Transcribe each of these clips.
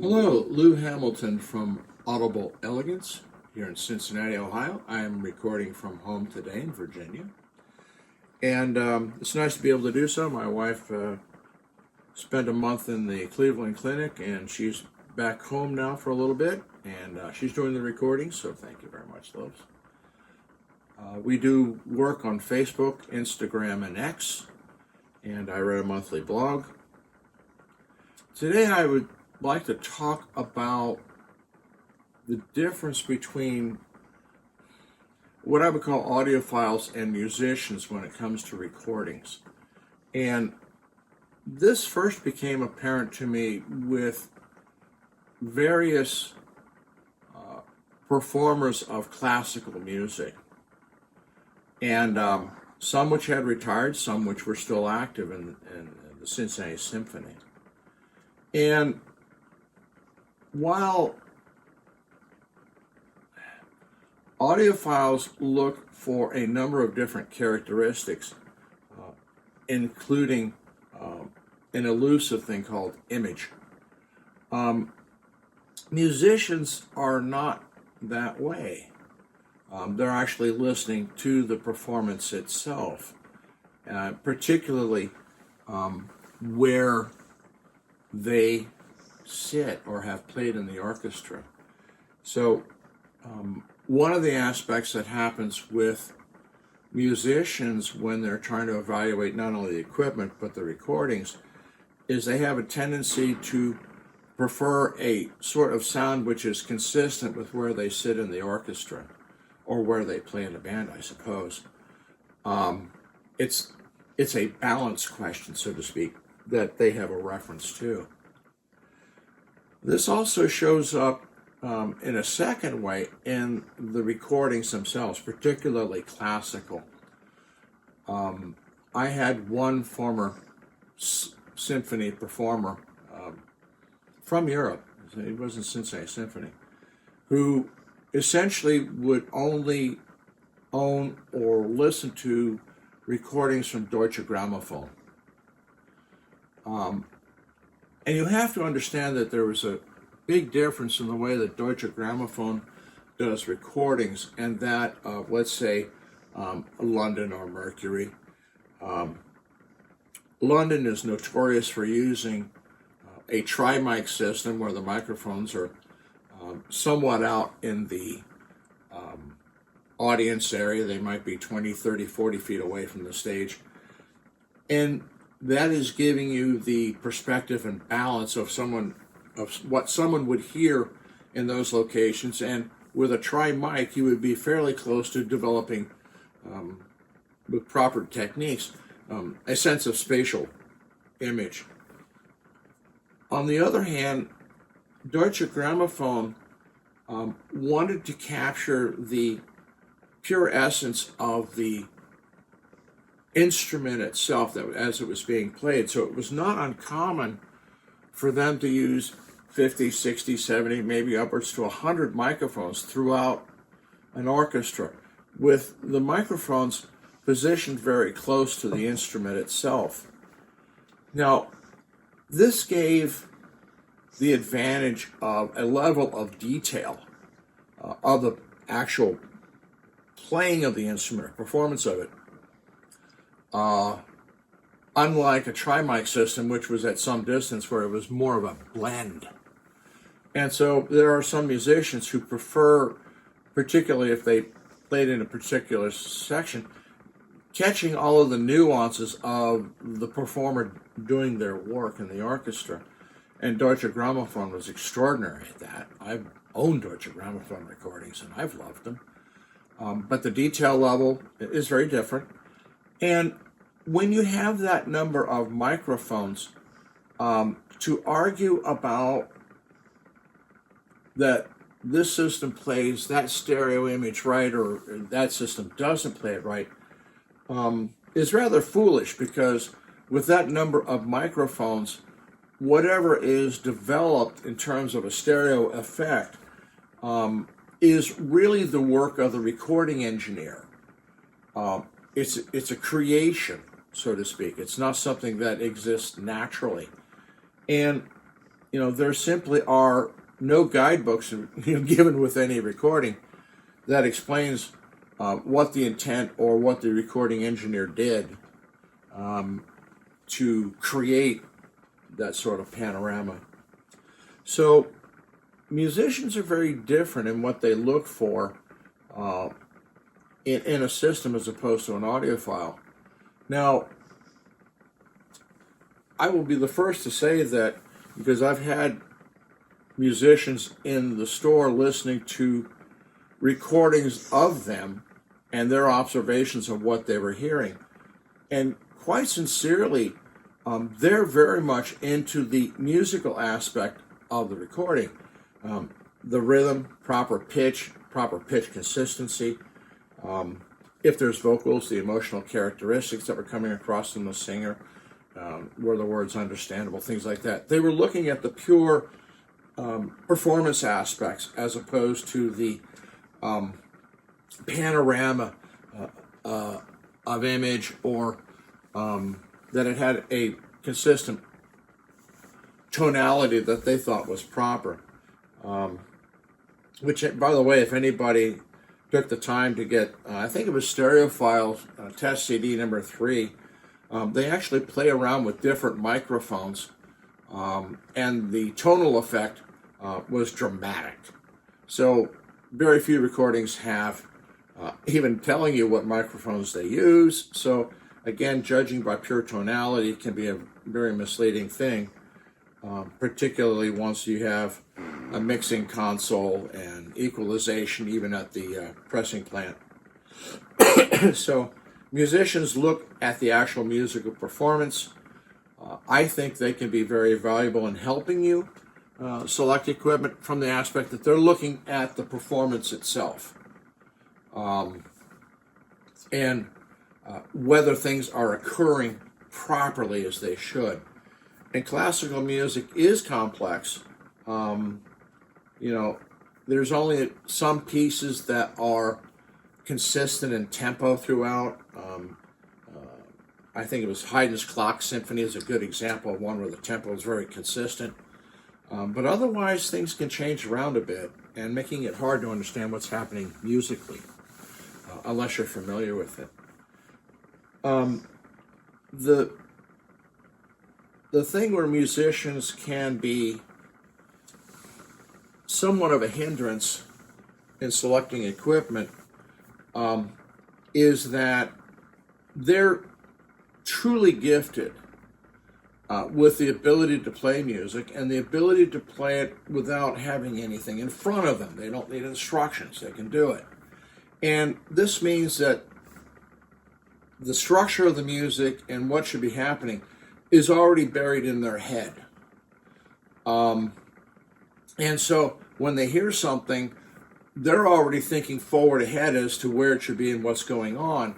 Hello, Lou Hamilton from Audible Elegance here in Cincinnati, Ohio. I am recording from home today in Virginia. And it's nice to be able to do so. My wife spent a month in the Cleveland Clinic, and she's back home now for a little bit. And she's doing the recording, so thank you very much, Loves. We do work on Facebook, Instagram, and X, and I write a monthly blog. Today I would like to talk about the difference between what I would call audiophiles and musicians when it comes to recordings. And this first became apparent to me with various performers of classical music. And some which had retired, some which were still active in the Cincinnati Symphony. And while audiophiles look for a number of different characteristics, including an elusive thing called image, musicians are not that way. They're actually listening to the performance itself, particularly where they sit or have played in the orchestra. So one of the aspects that happens with musicians when they're trying to evaluate not only the equipment but the recordings is they have a tendency to prefer a sort of sound which is consistent with where they sit in the orchestra or where they play in the band, I suppose. It's a balance question, so to speak, that they have a reference to. This also shows up in a second way in the recordings themselves, particularly classical. I had one former symphony performer from Europe, it wasn't Cincinnati Symphony, who essentially would only own or listen to recordings from Deutsche Grammophon. And you have to understand that there was a big difference in the way that Deutsche Grammophon does recordings and that of, let's say, London or Mercury. London is notorious for using a tri-mic system where the microphones are somewhat out in the audience area. They might be 20, 30, 40 feet away from the stage. And that is giving you the perspective and balance of what someone would hear in those locations. And with a tri-mic, you would be fairly close to developing, with proper techniques, a sense of spatial image. On the other hand, Deutsche Grammophon wanted to capture the pure essence of the instrument itself as it was being played. So it was not uncommon for them to use 50, 60, 70, maybe upwards to 100 microphones throughout an orchestra, with the microphones positioned very close to the instrument itself. Now, this gave the advantage of a level of detail of the actual playing of the instrument, performance of it, unlike a tri-mic system, which was at some distance where it was more of a blend. And so there are some musicians who prefer, particularly if they played in a particular section, catching all of the nuances of the performer doing their work in the orchestra. And Deutsche Grammophon was extraordinary at that. I've owned Deutsche Grammophon recordings, and I've loved them. But the detail level is very different. And when you have that number of microphones, to argue about that this system plays that stereo image right or that system doesn't play it right is rather foolish, because with that number of microphones, whatever is developed in terms of a stereo effect is really the work of the recording engineer. It's a creation, so to speak. It's not something that exists naturally. And there simply are no guidebooks given with any recording that explains what the intent or what the recording engineer did to create that sort of panorama. So musicians are very different in what they look for in a system as opposed to an audiophile. Now, I will be the first to say that, because I've had musicians in the store listening to recordings of them and their observations of what they were hearing. And quite sincerely, they're very much into the musical aspect of the recording. The rhythm, proper pitch consistency. If there's vocals, the emotional characteristics that were coming across from the singer, were the words understandable, things like that. They were looking at the pure performance aspects as opposed to the panorama of image, or that it had a consistent tonality that they thought was proper. Which, by the way, if anybody took the time to get, I think it was Audiophiles test CD number 3, they actually play around with different microphones, and the tonal effect was dramatic. So very few recordings have even telling you what microphones they use. So again, judging by pure tonality can be a very misleading thing, particularly once you have a mixing console and equalization even at the pressing plant. So musicians look at the actual musical performance. I think they can be very valuable in helping you select equipment from the aspect that they're looking at the performance itself, and whether things are occurring properly as they should. And classical music is complex. There's only some pieces that are consistent in tempo throughout. I think it was Haydn's Clock Symphony is a good example of one where the tempo is very consistent. But otherwise, things can change around a bit, and making it hard to understand what's happening musically, unless you're familiar with it. The thing where musicians can be somewhat of a hindrance in selecting equipment is that they're truly gifted with the ability to play music and the ability to play it without having anything in front of them. They don't need instructions. They can do it. And this means that the structure of the music and what should be happening is already buried in their head. And so when they hear something, they're already thinking forward ahead as to where it should be and what's going on.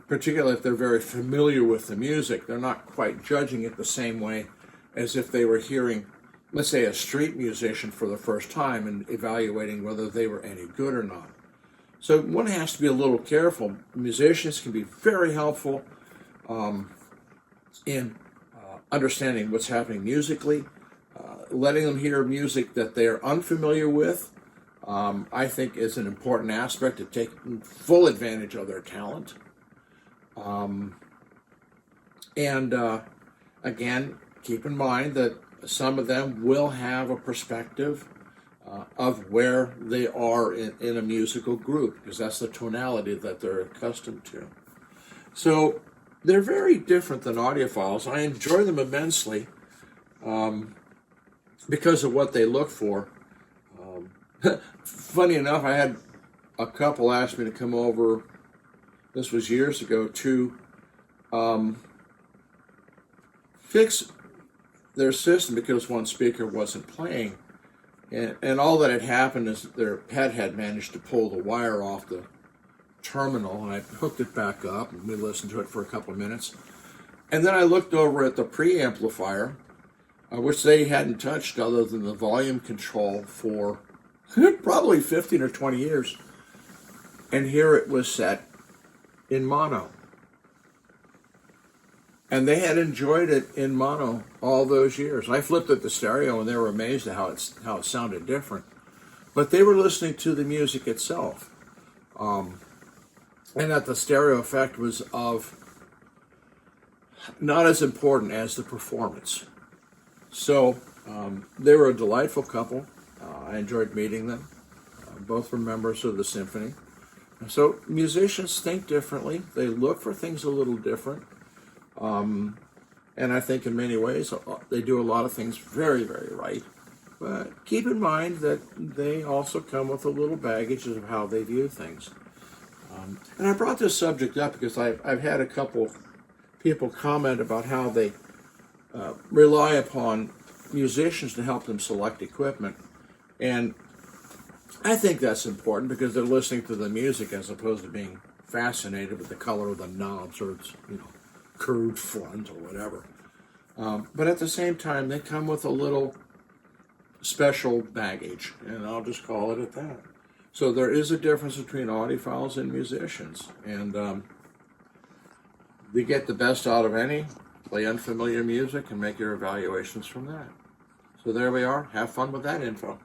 Particularly if they're very familiar with the music, they're not quite judging it the same way as if they were hearing, let's say, a street musician for the first time and evaluating whether they were any good or not. So one has to be a little careful. Musicians can be very helpful in understanding what's happening musically, letting them hear music that they're unfamiliar with, I think is an important aspect to take full advantage of their talent. Again, keep in mind that some of them will have a perspective of where they are in a musical group, because that's the tonality that they're accustomed to. So they're very different than audiophiles. I enjoy them immensely because of what they look for. Funny enough, I had a couple ask me to come over, this was years ago, to fix their system because one speaker wasn't playing. And all that had happened is their pet had managed to pull the wire off the terminal, and I hooked it back up, and we listened to it for a couple of minutes. And then I looked over at the preamplifier, which they hadn't touched other than the volume control for probably 15 or 20 years. And here it was set in mono. And they had enjoyed it in mono all those years. I flipped it to stereo, and they were amazed at how it sounded different. But they were listening to the music itself, and that the stereo effect was not as important as the performance. So they were a delightful couple. I enjoyed meeting them. Both were members of the symphony. So musicians think differently. They look for things a little different. And I think in many ways they do a lot of things very, very right. But keep in mind that they also come with a little baggage of how they view things. And I brought this subject up because I've had a couple people comment about how they rely upon musicians to help them select equipment. And I think that's important because they're listening to the music as opposed to being fascinated with the color of the knobs or its, curved front or whatever. But at the same time, they come with a little special baggage, and I'll just call it at that. So there is a difference between audiophiles and musicians, and they get the best out of any, play unfamiliar music, and make your evaluations from that. So there we are. Have fun with that info.